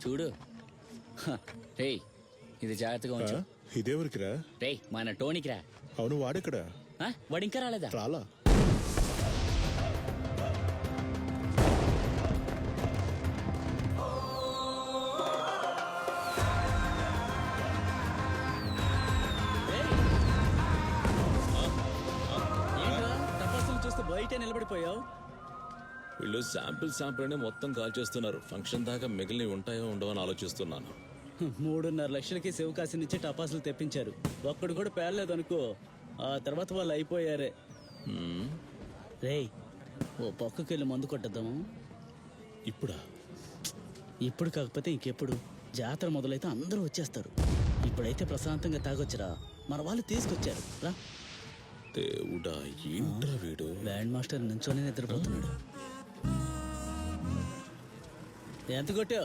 చూడు. రేయ్, ఇది జాగ్రత్తగా ఉంచు. ఇదేవరికిరా? రేయ్, మన టోనీకిరా. అవును, వాడెక్కడ? వాడు ఇంకా రాలేదా? రాలా. చూస్తే బయట నిలబడిపోయావు. వీళ్ళు శాంపిల్ అనే మొత్తం కాల్ చేస్తున్నారు. ఫంక్షన్ దాకా మిగిలినవి ఉంటాయో ఉండవో అని ఆలోచిస్తున్నాను. 3.5 లక్షలకి శివకాశి నుంచి టపాసులు తెప్పించారు. ఒక్కడు కూడా పేర్లేదు అనుకో, ఆ తర్వాత వాళ్ళు అయిపోయారే. రేయ్, ఓ పక్కకెళ్ళి మందు కొట్టద్దాము. ఇప్పుడా? ఇప్పుడు కాకపోతే ఇంకెప్పుడు? జాతర మొదలైతే అందరూ వచ్చేస్తారు. ఇప్పుడైతే ప్రశాంతంగా తాగొచ్చురా. మన వాళ్ళు తీసుకొచ్చారు రా. దేవుడా, ఏంట్రా వీడు? బ్యాండ్ మాస్టర్ నుంచోనే నిద్రపోతున్నాడు. ఎంత కొట్టావు?